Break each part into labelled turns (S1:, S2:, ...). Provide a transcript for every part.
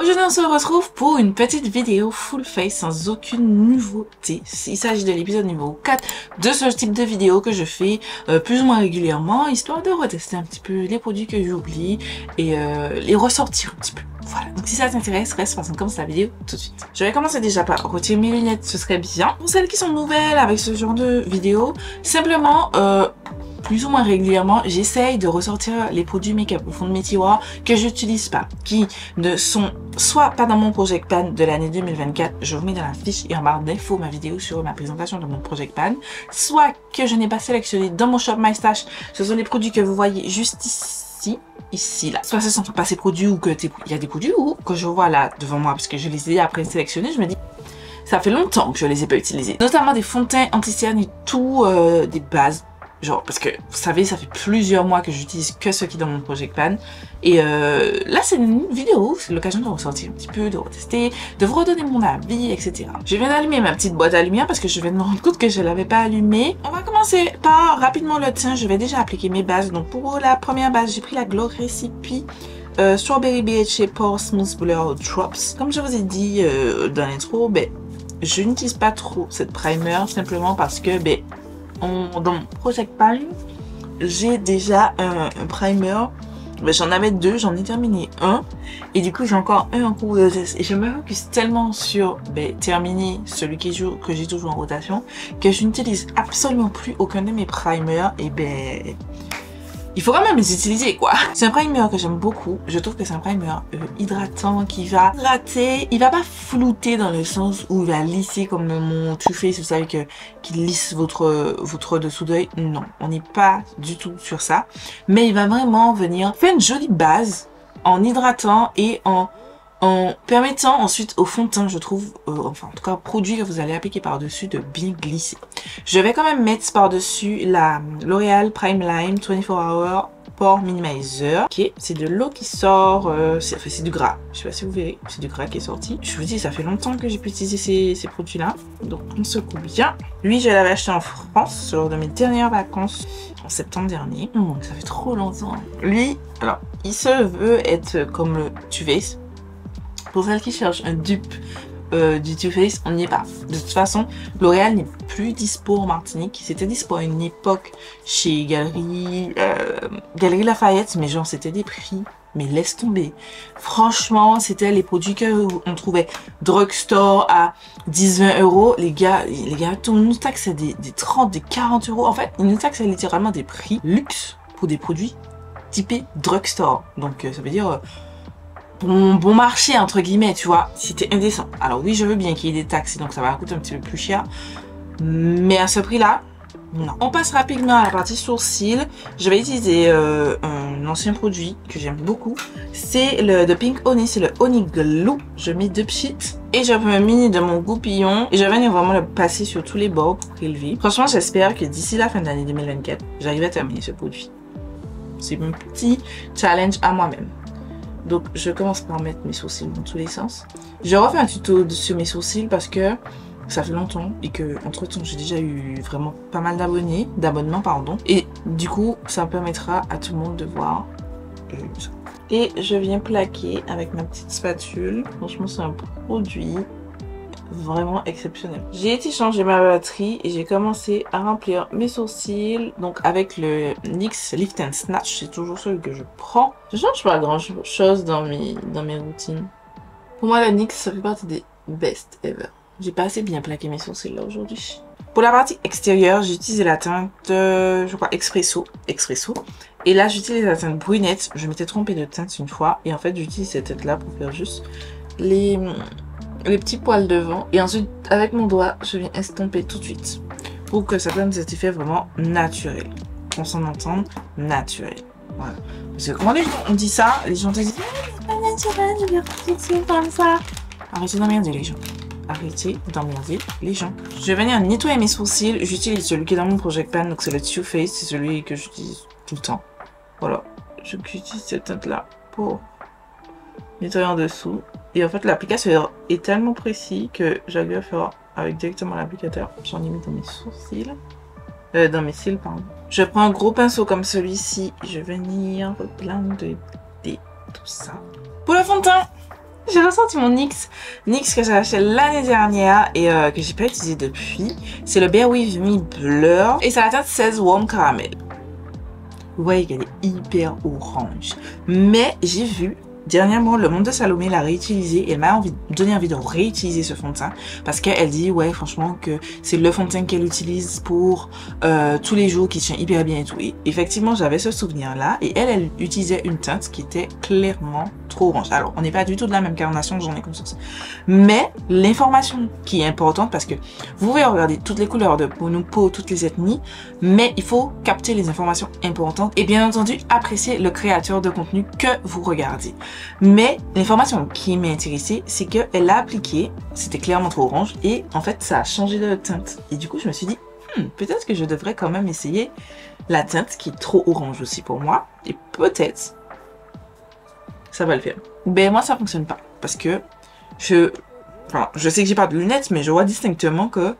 S1: Aujourd'hui on se retrouve pour une petite vidéo full face sans aucune nouveauté. Il s'agit de l'épisode numéro 4 de ce type de vidéo que je fais plus ou moins régulièrement, histoire de retester un petit peu les produits que j'oublie et les ressortir un petit peu. Voilà, donc si ça t'intéresse, reste parce qu'on commence la vidéo tout de suite. Je vais commencer déjà par retirer mes lunettes, ce serait bien. Pour celles qui sont nouvelles avec ce genre de vidéo, simplement plus ou moins régulièrement, j'essaye de ressortir les produits make-up au fond de mes tiroirs que j'utilise pas, qui ne sont soit pas dans mon Project Pan de l'année 2024, je vous mets dans la fiche et en barre d'infos ma vidéo sur ma présentation de mon Project Pan, soit que je n'ai pas sélectionné dans mon shop My Stash, ce sont les produits que vous voyez juste ici là. Soit ce sont pas ces produits ou que il y a des produits où que je vois là devant moi parce que je les ai après sélectionnés, je me dis ça fait longtemps que je les ai pas utilisés. Notamment des fonds de teint anti-cerne et tout, des bases. Genre, parce que, vous savez, ça fait plusieurs mois que j'utilise que ce qui est dans mon Project Pan. Et là, c'est une vidéo, c'est l'occasion de ressortir un petit peu, de retester, de vous redonner mon avis, etc. Je viens d'allumer ma petite boîte à lumière parce que je viens de me rendre compte que je l'avais pas allumée. On va commencer par rapidement le teint. Je vais déjà appliquer mes bases. Donc, pour la première base, j'ai pris la Glow Recipe Strawberry BHA Pore Smooth Blur Drops. Comme je vous ai dit dans l'intro, je n'utilise pas trop cette primer, simplement parce que, dans mon Project Pan, j'ai déjà un primer. J'en avais deux, j'en ai terminé un. Et du coup, j'ai encore un en cours de test. Et je me focus tellement sur terminer celui que j'ai toujours en rotation que je n'utilise absolument plus aucun de mes primers. Et il faut quand même les utiliser, quoi. C'est un primer que j'aime beaucoup. Je trouve que c'est un primer hydratant qui va hydrater. Il va pas flouter dans le sens où il va lisser comme mon Too Faced, vous savez qu'il lisse votre dessous d'œil. Non, on n'est pas du tout sur ça. Mais il va vraiment venir faire une jolie base en hydratant et en permettant ensuite au fond de teint, je trouve, enfin en tout cas produit que vous allez appliquer par-dessus, de bien glisser. Je vais quand même mettre par-dessus la L'Oréal Prime Lime 24 Hour Pore Minimizer. Ok, c'est de l'eau qui sort, c'est du gras. Je sais pas si vous verrez, c'est du gras qui est sorti. Je vous dis, ça fait longtemps que j'ai pu utiliser ces produits-là. Donc on secoue bien. Lui, je l'avais acheté en France lors de mes dernières vacances en septembre dernier. Ça fait trop longtemps. Lui, alors, il se veut être comme le Too Faced. Pour celles qui cherchent un dupe du Too Faced, on n'y est pas. De toute façon, L'Oréal n'est plus dispo en Martinique. C'était dispo à une époque chez Galerie Lafayette, mais genre c'était des prix. Mais laisse tomber. Franchement, c'était les produits qu'on trouvait drugstore à 10-20 euros. Les gars, on nous taxait des 30, des 40 euros. En fait, ils nous taxaient littéralement des prix luxe pour des produits typés drugstore. Donc ça veut dire bon marché entre guillemets, tu vois. C'était indécent. Alors oui, je veux bien qu'il y ait des taxes, donc ça va coûter un petit peu plus cher, mais à ce prix là, non. On passe rapidement à la partie sourcils. Je vais utiliser un ancien produit que j'aime beaucoup, c'est le de Pink Honey, c'est le Honey Glue. Je mets 2 pchits et je me mini de mon goupillon et je vais venir vraiment le passer sur tous les bords pour prélever. Franchement, j'espère que d'ici la fin de l'année 2024, j'arrive à terminer ce produit. C'est mon petit challenge à moi-même. Donc je commence par mettre mes sourcils dans tous les sens. Je refais un tuto sur mes sourcils parce que ça fait longtemps et que entre temps j'ai déjà eu vraiment pas mal d'abonnements pardon. Et du coup ça permettra à tout le monde de voir ça. Et je viens plaquer avec ma petite spatule. Franchement c'est un produit vraiment exceptionnel. J'ai été changer ma batterie et j'ai commencé à remplir mes sourcils. Donc avec le NYX Lift and Snatch, c'est toujours celui que je prends. Je change pas grand chose dans mes routines. Pour moi le NYX ça fait partie des best ever. J'ai pas assez bien plaqué mes sourcils là aujourd'hui. Pour la partie extérieure, j'ai utilisé la teinte, je crois Expresso. Et là j'utilise la teinte brunette. Je m'étais trompée de teinte une fois et en fait j'utilise cette teinte là pour faire juste les petits poils devant et ensuite avec mon doigt je viens estomper tout de suite pour que ça donne cet effet vraiment naturel, qu'on s'en entende, naturel. Voilà. Parce que quand les gens on dit ça, les gens te disent c'est pas naturel de faire tout de comme ça. Arrêtez d'emmerder les gens. Arrêtez d'emmerder les gens. Je vais venir nettoyer mes sourcils. J'utilise celui qui est dans mon Project Pan, donc c'est le Too Faced, c'est celui que j'utilise tout le temps. Voilà, j'utilise cette teinte là pour nettoyer en dessous. Et en fait l'application est tellement précis que j'arrive à faire avec directement l'applicateur. J'en ai mis dans mes sourcils. Dans mes cils pardon. Je prends un gros pinceau comme celui-ci. Je vais venir replander tout ça. Pour le fond de teint, J'ai ressorti mon NYX que j'ai acheté l'année dernière et que j'ai pas utilisé depuis. C'est le Bare With Me Blur et c'est la teinte 16 Warm Caramel. Vous voyez qu'elle est hyper orange. Mais j'ai vu dernièrement le Monde de Salomé l'a réutilisé et elle m'a donné envie de réutiliser ce fond de teint parce qu'elle dit ouais franchement que c'est le fond de teint qu'elle utilise pour tous les jours, qui tient hyper bien et tout. Et effectivement j'avais ce souvenir là et elle utilisait une teinte qui était clairement trop orange. Alors on n'est pas du tout de la même carnation, j'en ai conscience, mais l'information qui est importante, parce que vous pouvez regarder toutes les couleurs de peau, toutes les ethnies, mais il faut capter les informations importantes et bien entendu apprécier le créateur de contenu que vous regardez. Mais l'information qui m'a intéressée, c'est qu'elle l'a appliqué, c'était clairement trop orange et en fait ça a changé de teinte. Et du coup je me suis dit peut-être que je devrais quand même essayer la teinte qui est trop orange aussi pour moi et peut-être ça va le faire. Ben moi ça fonctionne pas parce que je sais que j'ai pas de lunettes mais je vois distinctement que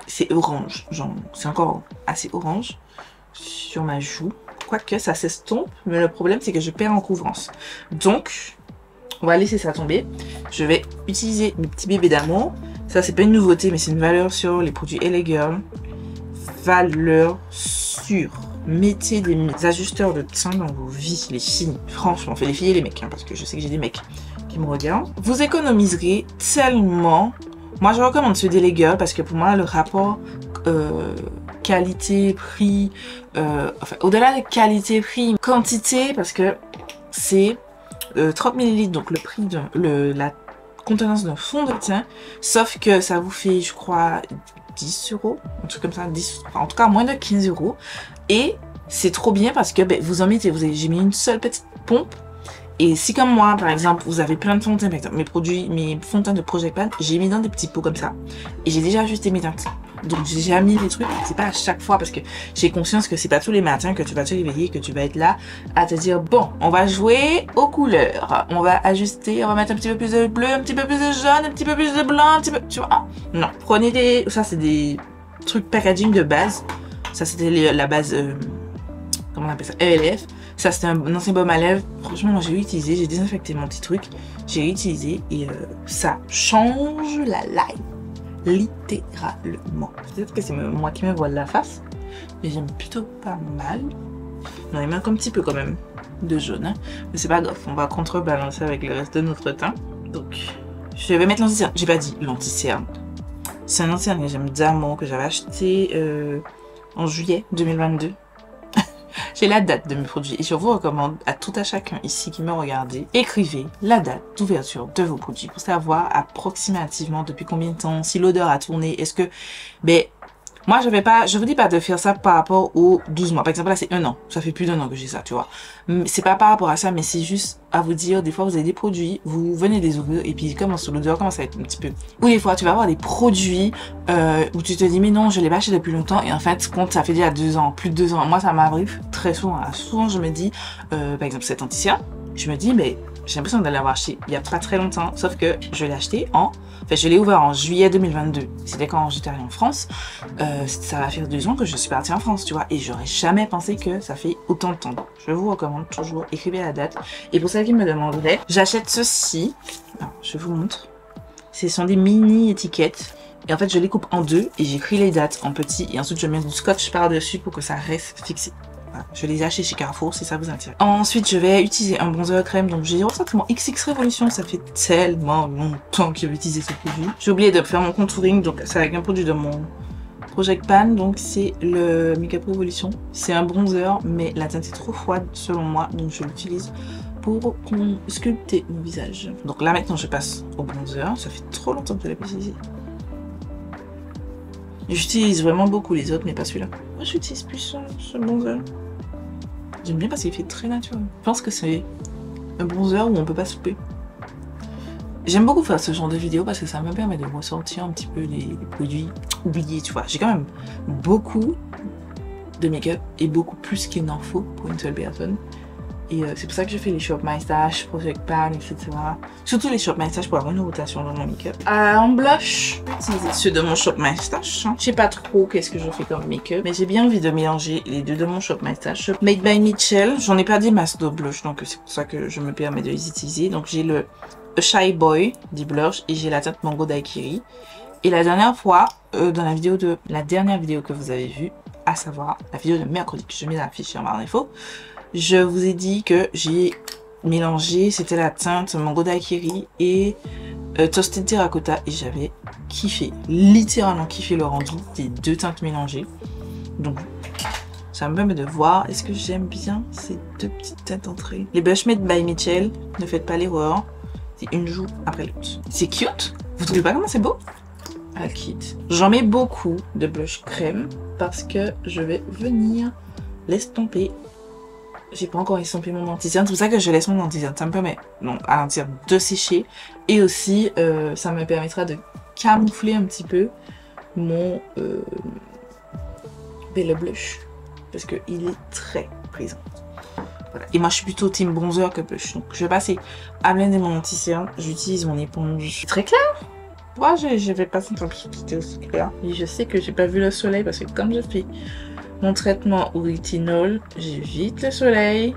S1: c'est orange, genre c'est encore assez orange sur ma joue. Quoique ça s'estompe, mais le problème c'est que je perds en couvrance. Donc, on va laisser ça tomber. Je vais utiliser mes petits bébés d'amour. Ça c'est pas une nouveauté, mais c'est une valeur sur les produits LA Girl. Valeur sûre. Mettez des ajusteurs de teint dans vos vies, les filles. Franchement, enfin les filles et les mecs, hein, parce que je sais que j'ai des mecs qui me regardent. Vous économiserez tellement. Moi je recommande ceux des LA Girl parce que pour moi le rapport qualité-prix, enfin au-delà de qualité-prix, quantité, parce que c'est 30 ml, donc le prix de la contenance d'un fond de teint, sauf que ça vous fait, je crois, 10 euros, un truc comme ça, 10, en tout cas moins de 15 euros, et c'est trop bien parce que ben, vous en mettez, j'ai mis une seule petite pompe. Et si comme moi, par exemple, vous avez plein de fonds de teint, par exemple, mes fonds de teint de Project Pan, j'ai mis dans des petits pots comme ça. Et j'ai déjà ajusté mes teintes. Donc j'ai déjà mis les trucs, c'est pas à chaque fois parce que j'ai conscience que c'est pas tous les matins que tu vas te réveiller, que tu vas être là à te dire bon, on va jouer aux couleurs, on va ajuster, on va mettre un petit peu plus de bleu, un petit peu plus de jaune, un petit peu plus de blanc, un petit peu, tu vois. Ah, non, prenez ça c'est des trucs packaging de base. Ça c'était la base, comment on appelle ça, ELF. Ça c'était un ancien baume à lèvres. Franchement moi j'ai utilisé, j'ai désinfecté mon petit truc, j'ai utilisé et ça change la life. Littéralement. Peut-être que c'est moi qui me voile la face, mais j'aime plutôt pas mal. Non, il manque un petit peu quand même de jaune, hein. Mais c'est pas grave, on va contrebalancer avec le reste de notre teint. Donc, je vais mettre l'anti-cerne. J'ai pas dit l'anti-cerne. C'est un anti-cerne que j'aime d'amour, que j'avais acheté en juillet 2022. J'ai la date de mes produits et je vous recommande à tout à chacun ici qui me regardez, écrivez la date d'ouverture de vos produits pour savoir approximativement depuis combien de temps, si l'odeur a tourné, est-ce que, ben, moi je vous dis pas de faire ça par rapport aux 12 mois. Par exemple là c'est 1 an, ça fait plus d'1 an que j'ai ça, tu vois. C'est pas par rapport à ça, mais c'est juste à vous dire, des fois vous avez des produits, vous venez des ouvrir et puis l'odeur commence à être un petit peu. Ou des fois tu vas avoir des produits où tu te dis mais non je l'ai pas acheté depuis longtemps et en fait compte ça fait déjà 2 ans, plus de 2 ans. Moi ça m'arrive très souvent. Souvent je me dis, par exemple cet anti-cerne, je me dis mais j'ai l'impression de l'avoir acheté il y a pas très longtemps, sauf que je l'ai acheté je l'ai ouvert en juillet 2022. C'était quand j'étais allée en France. Ça va faire 2 ans que je suis partie en France, tu vois. Et j'aurais jamais pensé que ça fait autant de temps. Je vous recommande toujours, écrivez la date. Et pour celles qui me demanderaient, j'achète ceci. Alors, je vous montre. Ce sont des mini étiquettes. Et en fait, je les coupe en deux et j'écris les dates en petit. Et ensuite, je mets du scotch par-dessus pour que ça reste fixé. Voilà, je les ai achetés chez Carrefour si ça vous intéresse. Ensuite, je vais utiliser un bronzer crème. Donc, j'ai ressorti mon XX Révolution. Ça fait tellement longtemps que j'ai utilisé ce produit. J'ai oublié de faire mon contouring. Donc, c'est avec un produit de mon Project Pan. Donc, c'est le Makeup Révolution. C'est un bronzer, mais la teinte est trop froide selon moi. Donc, je l'utilise pour sculpter mon visage. Donc là, maintenant, je passe au bronzer. Ça fait trop longtemps que je l'ai pas utilisé. J'utilise vraiment beaucoup les autres, mais pas celui-là. Moi, j'utilise plus ce bronzer. J'aime bien parce qu'il fait très naturel. Je pense que c'est un bronzer où on peut pas se couper. J'aime beaucoup faire ce genre de vidéo parce que ça me permet de ressortir un petit peu les produits oubliés, tu vois. J'ai quand même beaucoup de make-up et beaucoup plus qu'il n'en faut pour une seule personne. Et c'est pour ça que je fais les Shop My Stash, Project Pan, etc. Surtout les Shop My Stash pour avoir une rotation dans mon make-up. En blush, j'utilise ceux de mon Shop My Stash. Je sais pas trop qu'est-ce que je fais comme make-up, mais j'ai bien envie de mélanger les deux de mon Shop My Stash. Made by Mitchell, j'en ai pas des masses de blush, donc c'est pour ça que je me permets de les utiliser. Donc j'ai le Shy Boy du blush et j'ai la teinte Mango Daiquiri. Et la dernière fois, dans la dernière vidéo que vous avez vue, à savoir la vidéo de mercredi que je mets dans la fiche sur barre d'infos, je vous ai dit que j'ai mélangé, c'était la teinte Mango Daiquiri et Toasted Terracotta et j'avais kiffé, littéralement kiffé le rendu des deux teintes mélangées. Donc ça me permet de voir est-ce que j'aime bien ces deux petites teintes entrées. Les Blush Made by Mitchell, ne faites pas l'erreur, c'est une joue après l'autre. C'est cute, vous trouvez pas comment c'est beau? Ah, cute. J'en mets beaucoup de blush crème parce que je vais venir l'estomper. J'ai pas encore estompé mon anti-cerne, c'est pour ça que je laisse mon anti-cerne. Ça me permet à l'intérieur de sécher et aussi ça me permettra de camoufler un petit peu mon le blush parce que il est très présent. Voilà. Et moi je suis plutôt team bronzer que blush, donc je vais passer à blender mon anti-cerne. J'utilise mon éponge très clair. Moi je vais passer une quantité aussi claire et je sais que j'ai pas vu le soleil parce que comme je fais mon traitement au rétinol, j'évite le soleil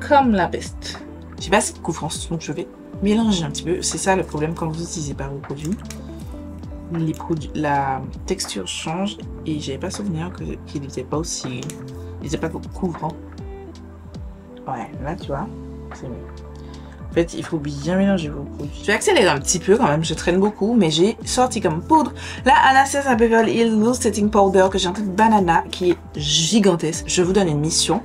S1: comme la peste. J'ai pas assez de couvrance, donc je vais mélanger un petit peu. C'est ça le problème quand vous utilisez pas vos produits. La texture change et j'avais pas souvenir qu'il n'était pas aussi... Il n'était pas couvrant. Ouais, là tu vois, c'est mieux. En fait, il faut bien mélanger vos produits. Je vais accélérer un petit peu quand même, je traîne beaucoup, mais j'ai sorti comme poudre la Anastasia Beverly Hills Loose Setting Powder que j'ai en tête banana, qui est gigantesque. Je vous donne une mission.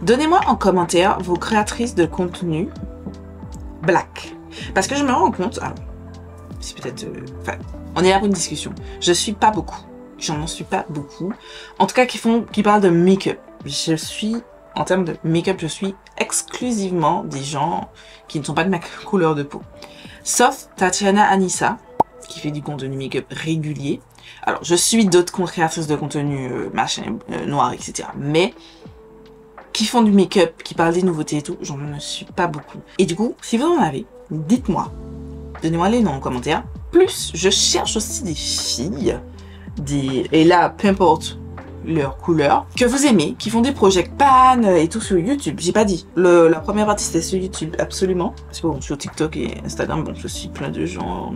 S1: Donnez-moi en commentaire vos créatrices de contenu black. Parce que je me rends compte, alors, c'est peut-être... Enfin, on est là pour une discussion. Je suis pas beaucoup. J'en suis pas beaucoup. En tout cas, qui parlent de make-up. Je suis... En termes de make-up, je suis exclusivement des gens qui ne sont pas de ma couleur de peau. Sauf Tatiana Anissa, qui fait du contenu make-up régulier. Alors, je suis d'autres créatrices de contenu machin, noir, etc. Mais qui font du make-up, qui parlent des nouveautés et tout, j'en ne suis pas beaucoup. Et du coup, si vous en avez, dites-moi. Donnez-moi les noms en commentaire. Plus, je cherche aussi des filles, et là, peu importe leur couleur, que vous aimez, qui font des project pan et tout sur YouTube. J'ai pas dit. La première partie c'était sur YouTube, absolument. C'est bon, sur TikTok et Instagram, bon, je suis plein de gens,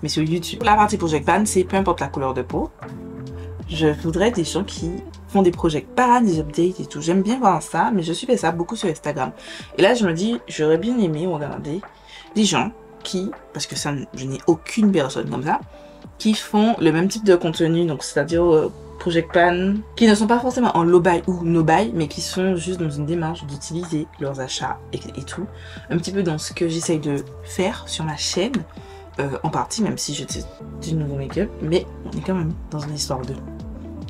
S1: mais sur YouTube. La partie project pan, c'est peu importe la couleur de peau. Je voudrais des gens qui font des project pan, des updates et tout. J'aime bien voir ça, mais je suis ça beaucoup sur Instagram. Et là, je me dis, j'aurais bien aimé regarder des gens qui, parce que ça, je n'ai aucune personne comme ça, qui font le même type de contenu, donc c'est-à-dire project pan, qui ne sont pas forcément en low buy ou no buy, mais qui sont juste dans une démarche d'utiliser leurs achats et tout, un petit peu dans ce que j'essaye de faire sur ma chaîne, en partie, même si je teste du nouveau make-up, mais on est quand même dans une histoire de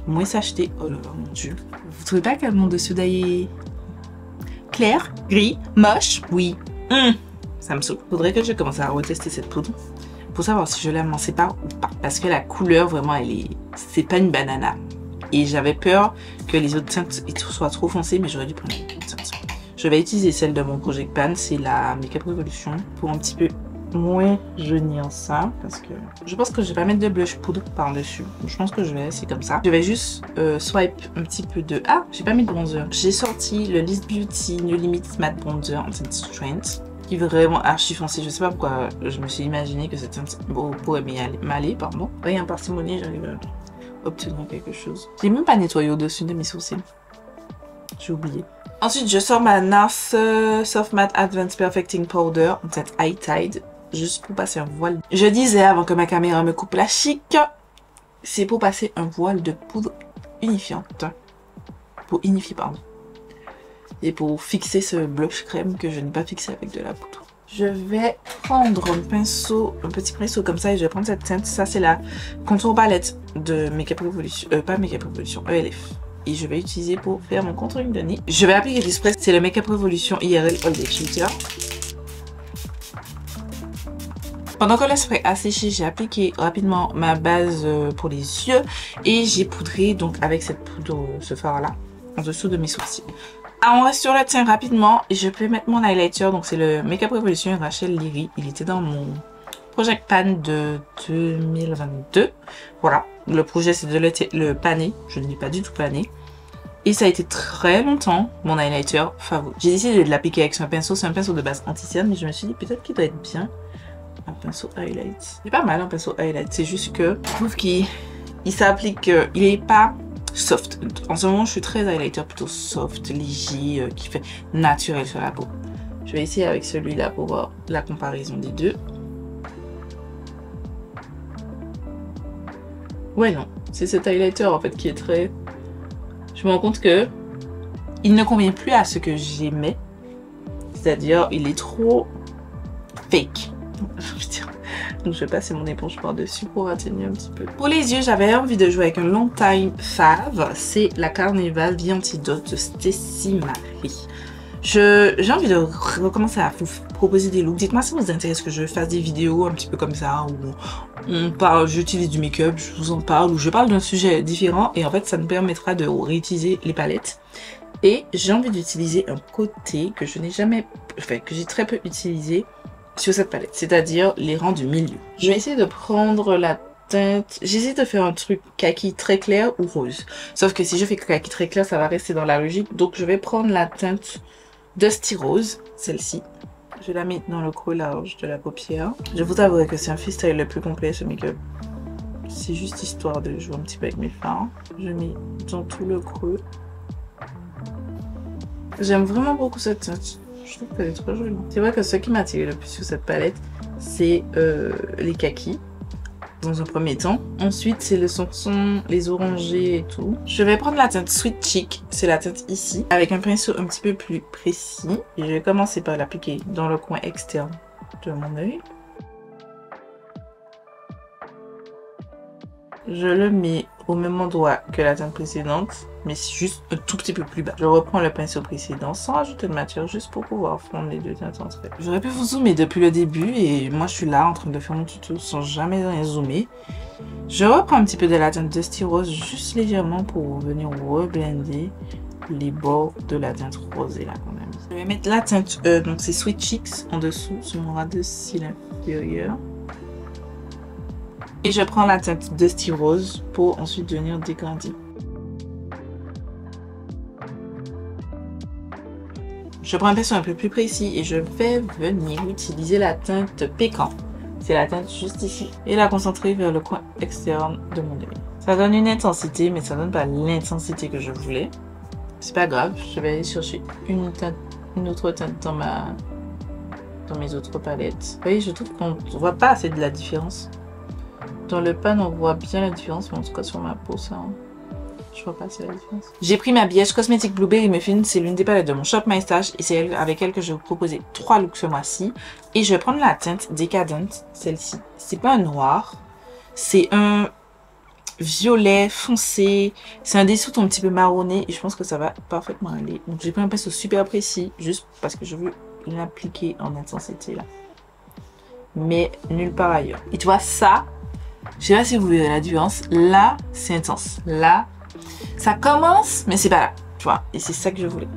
S1: moins s'acheter. Oh là là, mon dieu. Vous trouvez pas que mon dessus d'œil est clair, gris, moche? Oui. Ça me saoule. Faudrait que je commence à retester cette poudre pour savoir si je l'aime en sépare ou pas. Parce que la couleur, vraiment, c'est pas une banana. Et j'avais peur que les autres teintes soient trop foncées, mais j'aurais dû prendre une teinte. Je vais utiliser celle de mon Project Pan, c'est la Makeup Revolution, pour un petit peu moins jaunir ça. Parce que je pense que je vais pas mettre de blush poudre par-dessus. Je pense que je vais laisser comme ça. Je vais juste swipe un petit peu de... Ah, j'ai pas mis de bronzer. J'ai sorti le Liss Beauty No Limit Matte Bronzer en teinte Strength, qui est vraiment archi foncé. Je sais pas pourquoi je me suis imaginé que cette teinte pourrait m'aller, pardon. Rien parcimonie, j'arrive à obtenir quelque chose. J'ai même pas nettoyé au-dessus de mes sourcils. J'ai oublié. Ensuite, je sors ma NARS Soft Matte Advanced Perfecting Powder en teinte High Tide, juste pour passer un voile. Je disais avant que ma caméra me coupe la chic, c'est pour passer un voile de poudre unifiante. Pour unifier, pardon. Et pour fixer ce blush crème que je n'ai pas fixé avec de la poudre. Je vais prendre un pinceau, un petit pinceau comme ça, et je vais prendre cette teinte. Ça, c'est la contour palette de Makeup Revolution, pas Makeup Revolution, ELF. Et je vais utiliser pour faire mon contouring de nez. Je vais appliquer du spray, c'est le Makeup Revolution IRL All Day Filter. Pendant que le spray a séché, j'ai appliqué rapidement ma base pour les yeux et j'ai poudré donc avec cette poudre, ce fard là, en dessous de mes sourcils. Ah, on reste sur le teint rapidement et je peux mettre mon highlighter, donc c'est le Makeup Revolution Rachel Léry. Il était dans mon Project Pan de 2022. Voilà, le projet c'est de le paner, je ne l'ai pas du tout pané. Et ça a été très longtemps mon highlighter favori. J'ai décidé de l'appliquer avec un pinceau. C'est un pinceau de base anti-cerne, mais je me suis dit peut-être qu'il doit être bien. Un pinceau highlight. C'est pas mal un pinceau highlight. C'est juste que je trouve qu'il s'applique. Il est pas soft. En ce moment, je suis très highlighter plutôt soft, léger, qui fait naturel sur la peau. Je vais essayer avec celui-là pour voir la comparaison des deux. Ouais, non. C'est cet highlighter en fait qui est très... Je me rends compte que il ne convient plus à ce que j'aimais. C'est-à-dire, il est trop fake. Donc je vais passer mon éponge par-dessus pour atténuer un petit peu. Pour les yeux, j'avais envie de jouer avec un long time fave. C'est la Carnival The Antidote de Stacey Marie. J'ai envie de recommencer à vous proposer des looks. Dites-moi si ça vous intéresse que je fasse des vidéos un petit peu comme ça, où on parle, j'utilise du make-up, je vous en parle, ou je parle d'un sujet différent, et en fait ça nous permettra de réutiliser les palettes. Et j'ai envie d'utiliser un côté que je n'ai jamais, enfin que j'ai très peu utilisé sur cette palette, c'est-à-dire les rangs du milieu. Je vais essayer de prendre la teinte, j'essaie de faire un truc kaki très clair ou rose. Sauf que si je fais kaki très clair, ça va rester dans la logique, donc je vais prendre la teinte Dusty Rose, celle-ci. Je la mets dans le creux large de la paupière. Je vous avouerai que c'est un freestyle le plus complet ce make-up. C'est juste histoire de jouer un petit peu avec mes fards. Je mets dans tout le creux. J'aime vraiment beaucoup cette teinte. Je trouve qu'elle est trop jolie. C'est vrai que ce qui m'a attiré le plus sur cette palette, c'est les kakis. Dans un premier temps. Ensuite, c'est le son, les orangés et tout. Je vais prendre la teinte Sweet Cheek, c'est la teinte ici, avec un pinceau un petit peu plus précis. Et je vais commencer par l'appliquer dans le coin externe de mon œil. Je le mets au même endroit que la teinte précédente, mais juste un tout petit peu plus bas. Je reprends le pinceau précédent sans rajouter de matière, juste pour pouvoir fondre les deux teintes entre elles. J'aurais pu vous zoomer depuis le début et moi je suis là en train de faire mon tuto sans jamais rien zoomer. Je reprends un petit peu de la teinte Dusty Rose, juste légèrement pour venir reblender les bords de la teinte rosée là qu'on a mis. Je vais mettre la teinte, donc c'est Sweet Cheeks en dessous, sur mon ras de cils inférieur. Et je prends la teinte Dusty Rose pour ensuite venir dégrandir. Je prends un pinceau un peu plus précis et je vais venir utiliser la teinte Pécan. C'est la teinte juste ici. Et la concentrer vers le coin externe de mon œil. Ça donne une intensité, mais ça donne pas l'intensité que je voulais. C'est pas grave, je vais aller chercher une autre teinte dans mes autres palettes. Vous voyez, je trouve qu'on ne voit pas assez de la différence. Dans le pan, on voit bien la différence, mais en tout cas sur ma peau, ça, je vois pas assez la différence. J'ai pris ma Biège Cosmétique Blueberry Muffin, c'est l'une des palettes de mon Shop My Stash, et c'est avec elle que je vais vous proposer 3 looks ce mois-ci. Et je vais prendre la teinte Decadent, celle-ci. C'est pas un noir, c'est un violet foncé, c'est un dessous un petit peu marronné, et je pense que ça va parfaitement aller. Donc j'ai pris un pinceau super précis, juste parce que je veux l'appliquer en intensité là. Mais nulle part ailleurs. Et tu vois ça, je sais pas si vous verrez la différence. Là, c'est intense. Là, ça commence, mais c'est pas là. Tu vois, et c'est ça que je voulais.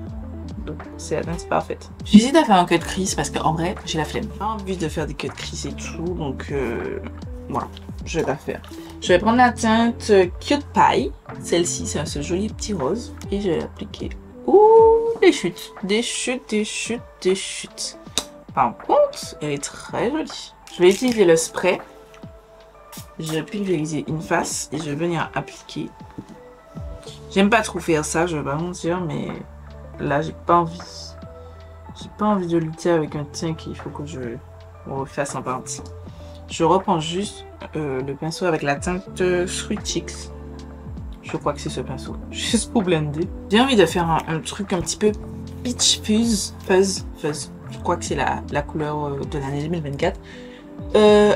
S1: Donc, c'est la teinte parfaite. J'hésite à faire un cut crease parce qu'en vrai, j'ai la flemme. J'ai pas envie de faire des cut crease et tout. Donc, voilà, je vais pas faire. Je vais prendre la teinte Cute Pie. Celle-ci, c'est ce joli petit rose. Et je vais l'appliquer. Ouh, des chutes. Des chutes, des chutes, des chutes. Par contre, elle est très jolie. Je vais utiliser le spray. Je vais pulvériser une face et je vais venir appliquer. J'aime pas trop faire ça, je vais pas mentir, mais là j'ai pas envie. J'ai pas envie de lutter avec un teint qu'il faut que je refasse en partie. Je reprends juste le pinceau avec la teinte Sweet Cheeks. Je crois que c'est ce pinceau, juste pour blender. J'ai envie de faire un truc un petit peu Peach Fuzz. Je crois que c'est la couleur de l'année 2024.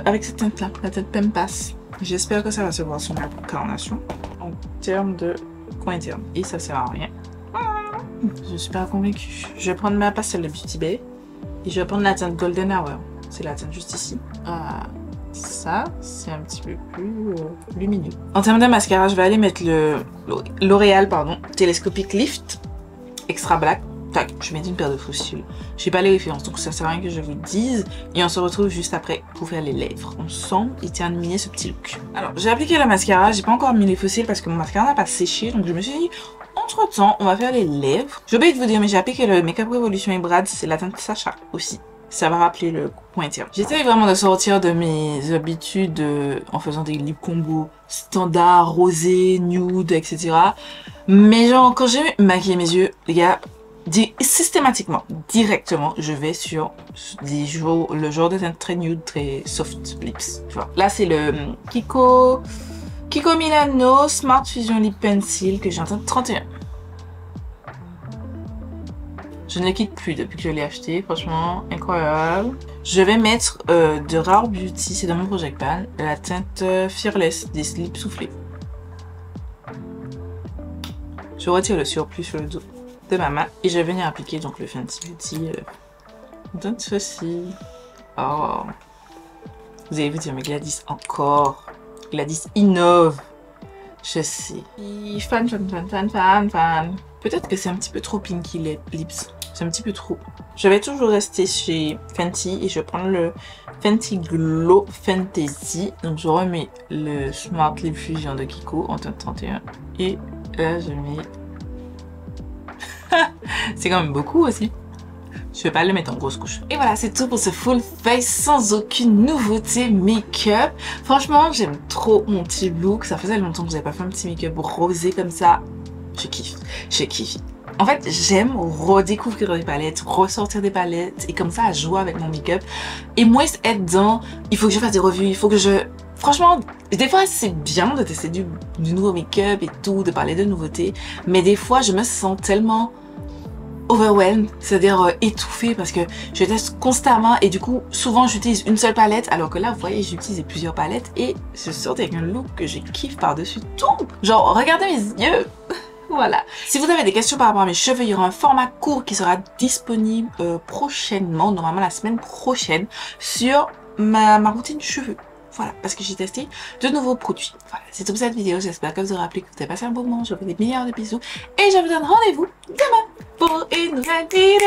S1: Avec cette teinte là, la teinte Pempas. J'espère que ça va se voir sur ma carnation en termes de coin interne. Et ça sert à rien. Je suis pas convaincue. Je vais prendre ma pastel de Beauty Bay et je vais prendre la teinte Golden Hour. C'est la teinte juste ici. Ça, c'est un petit peu plus lumineux. En termes de mascara, je vais aller mettre le L'Oréal, Telescopic Lift Extra Black. Tac, je mets une paire de faux cils. J'ai pas les références, donc ça sert à rien que je vous dise. Et on se retrouve juste après pour faire les lèvres ensemble et terminer ce petit look. Alors, j'ai appliqué le mascara, j'ai pas encore mis les faux cils parce que mon mascara n'a pas séché. Donc je me suis dit, on Entre temps, on va faire les lèvres. J'ai oublié de vous dire, mais j'ai appris que le Make Up Revolution et Brad, c'est la teinte Sacha aussi. Ça va rappeler le point interne. J'essaie vraiment de sortir de mes habitudes en faisant des lip combos standard, rosé, nude, etc. Mais genre, quand j'ai maquillé mes yeux, les gars, systématiquement, directement, je vais sur le genre de teinte très nude, très soft lips. Tu vois. Là, c'est le Kiko Milano Smart Fusion Lip Pencil que j'ai en teinte 31. Je ne le quitte plus depuis que je l'ai acheté, franchement, incroyable. Je vais mettre de Rare Beauty, c'est dans mon Project Pan, la teinte Fearless des lips soufflés. Je retire le surplus sur le dos de ma main et je vais venir appliquer donc le Fenty Beauty. Donne ceci. Oh. Vous allez vous dire, mais Gladys encore. Gladys innove. Je sais. Fan. Peut-être que c'est un petit peu trop pinky les lips. C'est un petit peu trop. Je vais toujours rester chez Fenty et je vais prendre le Fenty Glow Fantasy. Donc je remets le Smart Lip Fusion de Kiko en teinte 31. Et là je mets... c'est quand même beaucoup aussi. Je vais pas le mettre en grosse couche. Et voilà, c'est tout pour ce full face sans aucune nouveauté make-up. Franchement, j'aime trop mon petit look. Ça faisait longtemps que j'avais pas fait un petit make-up rosé comme ça. Je kiffe. En fait, j'aime redécouvrir des palettes, ressortir des palettes et comme ça, jouer avec mon make-up. Et moi, être dans, il faut que je fasse des revues, il faut que je... Franchement, des fois, c'est bien de tester du nouveau make-up et tout, de parler de nouveautés. Mais des fois, je me sens tellement overwhelmed, c'est-à-dire étouffée parce que je teste constamment et du coup, souvent, j'utilise une seule palette. Alors que là, vous voyez, j'utilise plusieurs palettes et je sors avec un look que je kiffe par-dessus tout. Genre, regardez mes yeux. Voilà. Si vous avez des questions par rapport à mes cheveux, il y aura un format court qui sera disponible prochainement, normalement la semaine prochaine, sur ma routine cheveux. Voilà, parce que j'ai testé de nouveaux produits. Voilà, c'est tout pour cette vidéo. J'espère que vous aurez appris que vous avez passé un bon moment. Je vous fais des milliards de bisous. Et je vous donne rendez-vous demain pour une nouvelle vidéo.